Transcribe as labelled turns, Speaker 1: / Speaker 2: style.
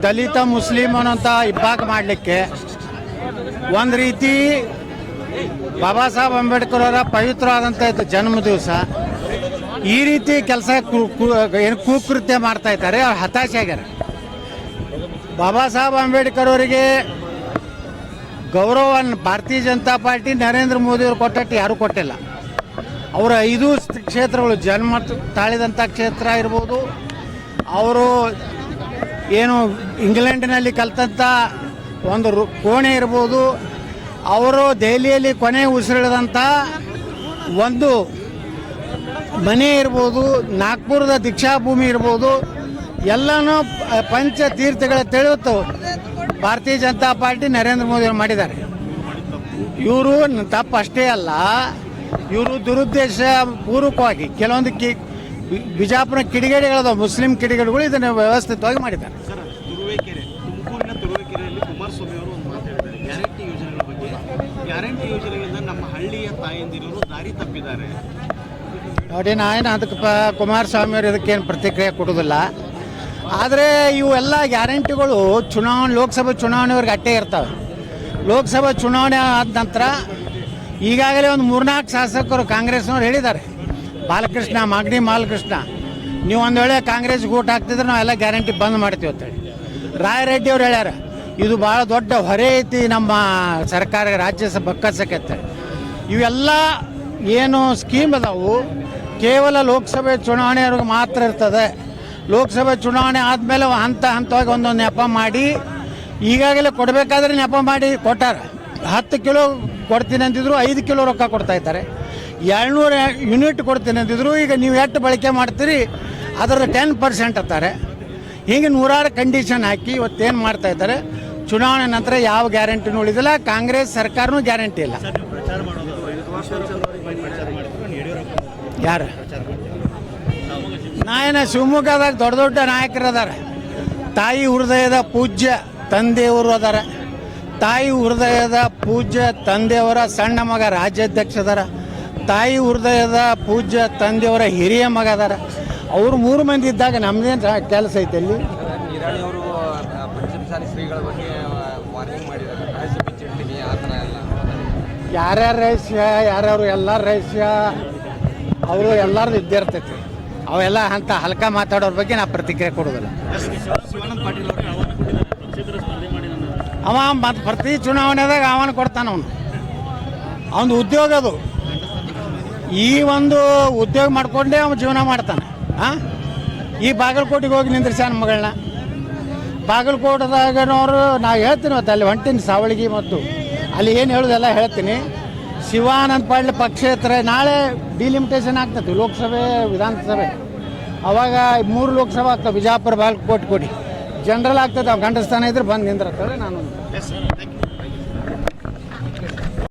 Speaker 1: ದಲಿತ Muslim ಅನ್ನೋಂಥ ಇಬ್ಬಾಗ ಮಾಡಲಿಕ್ಕೆ ಒಂದು ರೀತಿ ಬಾಬಾ ಸಾಹೇಬ್ ಅಂಬೇಡ್ಕರ್ ಅವರ ಪವಿತ್ರವಾದಂಥ ಜನ್ಮ ದಿವಸ ಈ ರೀತಿ ಕೆಲಸ ಏನು ಕುಕೃತ್ಯ ಮಾಡ್ತಾ ಇದ್ದಾರೆ. ಅವ್ರು ಹತಾಶೆ ಆಗ್ಯಾರ. ಬಾಬಾ ಸಾಹೇಬ್ ಅಂಬೇಡ್ಕರ್ ಅವರಿಗೆ ಗೌರವವನ್ನು ಭಾರತೀಯ ಜನತಾ ಪಾರ್ಟಿ ನರೇಂದ್ರ ಮೋದಿ ಅವರು ಕೊಟ್ಟಟ್ಟು ಯಾರೂ ಕೊಟ್ಟಿಲ್ಲ. ಅವರ 5 ಕ್ಷೇತ್ರಗಳು ಜನ್ಮ ತಾಳಿದಂಥ ಕ್ಷೇತ್ರ ಇರ್ಬೋದು, ಅವರು ಏನು ಇಂಗ್ಲೆಂಡಿನಲ್ಲಿ ಕಲ್ತಂಥ ಒಂದು ಕೋಣೆ ಇರ್ಬೋದು, ಅವರು ದೆಹಲಿಯಲ್ಲಿ ಕೊನೆ ಉಸಿರಿಳಿದಂಥ ಒಂದು ಮನೆ ಇರ್ಬೋದು, ನಾಗ್ಪುರದ ದೀಕ್ಷಾಭೂಮಿ ಇರ್ಬೋದು, ಎಲ್ಲನೂ ಪಂಚ ತೀರ್ಥಗಳ ತಿಳಿಯುತ್ತು ಭಾರತೀಯ ಜನತಾ ಪಾರ್ಟಿ ನರೇಂದ್ರ ಮೋದಿ ಅವರು ಮಾಡಿದ್ದಾರೆ. ಇವರು ತಪ್ಪು ಅಷ್ಟೇ ಅಲ್ಲ, ಇವರು ದುರುದ್ದೇಶ ಪೂರ್ವಕವಾಗಿ ಕೆಲವೊಂದು ಬಿಜಾಪುರ ಕಿಡಿಗೇಡಿಗಳದ ಮುಸ್ಲಿಂ ಕಿಡಿಗೇಡಿಗಳು ಇದನ್ನು ವ್ಯವಸ್ಥಿತವಾಗಿ ಮಾಡಿದ್ದಾರೆ.
Speaker 2: ತುಮಕೂರಿನ ತುರುವೇಕೆರೆಯಲ್ಲಿ ಕುಮಾರಸ್ವಾಮಿ ಅವರು ಒಂದು ಮಾತಾಡಿದ್ದಾರೆ ಗ್ಯಾರಂಟಿ ಯೋಜನೆಗಳ ಬಗ್ಗೆ. ಗ್ಯಾರಂಟಿ ಯೋಜನೆಗಳಿಂದ ನಮ್ಮ ಹಳ್ಳಿಯ ತಾಯಂದಿರು ದಾರಿ ತಪ್ಪಿದ್ದಾರೆ.
Speaker 1: ನೋಡಿ, ನಾನು ಅದಕ್ಕೆ ಕುಮಾರಸ್ವಾಮಿ ಅವರು ಇದಕ್ಕೇನು ಪ್ರತಿಕ್ರಿಯೆ ಕೊಡೋದಿಲ್ಲ. ಆದರೆ ಇವೆಲ್ಲ ಗ್ಯಾರಂಟಿಗಳು ಲೋಕಸಭೆ ಚುನಾವಣೆವರೆಗೆ ಅಟ್ಟೇ ಇರ್ತವೆ. ಲೋಕಸಭಾ ಚುನಾವಣೆ ಆದ ನಂತರ ಈಗಾಗಲೇ ಒಂದು 3-4 ಶಾಸಕರು ಕಾಂಗ್ರೆಸ್ನವ್ರು ಹೇಳಿದ್ದಾರೆ, ಬಾಲಕೃಷ್ಣ, ಮಾಗಡಿ ಬಾಲಕೃಷ್ಣ, ನೀವು ಒಂದು ವೇಳೆ ಕಾಂಗ್ರೆಸ್ಗೆ ಓಟ್ ಹಾಕ್ತಿದ್ರೆ ನಾವೆಲ್ಲ ಗ್ಯಾರಂಟಿ ಬಂದ್ ಮಾಡ್ತೀವಿ ಅಂತೇಳಿ. ರಾಯರೆಡ್ಡಿ ಅವ್ರು ಹೇಳ್ಯಾರ, ಇದು ಭಾಳ ದೊಡ್ಡ ಹೊರೆ ಐತಿ ನಮ್ಮ ಸರ್ಕಾರ ರಾಜ್ಯ ಬಕ್ಕಸಕ್ಕೆ ಅಂತೇಳಿ. ಇವೆಲ್ಲ ಏನು ಸ್ಕೀಮ್ ಅದಾವು ಕೇವಲ ಲೋಕಸಭೆ ಚುನಾವಣೆಯವ್ರಿಗೆ ಮಾತ್ರ ಇರ್ತದೆ. ಲೋಕಸಭೆ ಚುನಾವಣೆ ಆದಮೇಲೆ ಹಂತವಾಗಿ ಒಂದೊಂದು ನೆಪ ಮಾಡಿ ಈಗಾಗಲೇ ಕೊಡಬೇಕಾದ್ರೆ ನೆಪ ಮಾಡಿ ಕೊಟ್ಟಾರ. 10 ಕಿಲೋ ಕೊಡ್ತೀನಿ ಅಂತಿದ್ರು 5 ಕಿಲೋ ರೊಕ್ಕ ಕೊಡ್ತಾ ಇದ್ದಾರೆ. 200 ಯೂನಿಟ್ ಕೊಡ್ತೀನಿ ಅಂತಿದ್ರು, ಈಗ ನೀವು ಎಷ್ಟು ಬಳಕೆ ಮಾಡ್ತೀರಿ ಅದರ 10% ಅಂತಾರೆ. ಹೀಗೆ 100 ಕಂಡೀಷನ್ ಹಾಕಿ ಇವತ್ತೇನು ಮಾಡ್ತಾ ಇದ್ದಾರೆ. ಚುನಾವಣೆ ನಂತರ ಯಾವ ಗ್ಯಾರಂಟಿನೂ ಉಳಿದಿಲ್ಲ, ಕಾಂಗ್ರೆಸ್ ಸರ್ಕಾರನೂ ಗ್ಯಾರಂಟಿ ಇಲ್ಲ. ಯಾರು ಶಿವಮೊಗ್ಗದಾಗ ದೊಡ್ಡ ದೊಡ್ಡ ನಾಯಕರು ಅದಾರ. ತಾಯಿ ಹೃದಯದ ಪೂಜ್ಯ ತಂದೆಯವರು ಅದಾರ. ತಾಯಿ ಹೃದಯದ ಪೂಜ್ಯ ತಂದೆಯವರ ಸಣ್ಣ ಮಗ ರಾಜ್ಯಾಧ್ಯಕ್ಷ ಅದಾರ. ತಾಯಿ ಹೃದಯದ ಪೂಜ್ಯ ತಂದೆಯವರ ಹಿರಿಯ ಮಗ ಅದಾರ. ಅವರು 3 ಮಂದಿ ಇದ್ದಾಗ ನಮ್ದೇನು ಕೆಲಸ ಐತೆ ಅಲ್ಲಿ? ಯಾರ್ಯಾರ ರಹಸ್ಯ, ಯಾರ್ಯಾರು ಎಲ್ಲರ ರಹಸ್ಯ, ಅವರು ಎಲ್ಲರದು ಇದ್ದೇ ಇರ್ತೈತಿ. ಅವೆಲ್ಲ ಅಂತ ಹಲ್ಕ ಮಾತಾಡೋರ ಬಗ್ಗೆ ನಾ ಪ್ರತಿಕ್ರಿಯೆ ಕೊಡೋದಿಲ್ಲ. ಅವ ಮತ್ತು ಪ್ರತಿ ಚುನಾವಣೆದಾಗ ಆಹ್ವಾನ ಕೊಡ್ತಾನೆ. ಅವನು ಉದ್ಯೋಗ ಅದು. ಈ ಒಂದು ಉದ್ಯೋಗ ಮಾಡ್ಕೊಂಡೇ ಅವನು ಜೀವನ ಮಾಡ್ತಾನೆ. ಈ ಬಾಗಲಕೋಟೆಗೆ ಹೋಗಿ ನಿಂದ್ರಿಸ್ಯಾನ ಮಗಳನ್ನ. ಬಾಗಲಕೋಟದಾಗನವರು ನಾ ಹೇಳ್ತೀನಿ, ಮತ್ತು ಅಲ್ಲಿ ಹೊಂಟೀನಿ ಸಾವಳಗಿ, ಮತ್ತು ಅಲ್ಲಿ ಏನು ಹೇಳೋದೆಲ್ಲ ಹೇಳ್ತೀನಿ. ಶಿವಾನಂದ ಪಾಟೀಲ್ ಪಕ್ಷೇತರ ನಾಳೆ ಡಿಲಿಮಿಟೇಷನ್ ಆಗ್ತದೆ ಲೋಕಸಭೆ ವಿಧಾನಸಭೆ. ಅವಾಗ 3 ಲೋಕಸಭೆ ಆಗ್ತವೆ, ಬಿಜಾಪುರ ಬಾಗಲಕೋಟೆ ಕೊಡಿ ಜನರಲ್ ಆಗ್ತದೆ. ಗಂಡ ಸ್ಥಾನ ಇದ್ರೆ ಬಂದು ನಿಂದಿರ್ತಾರೆ. ನಾನು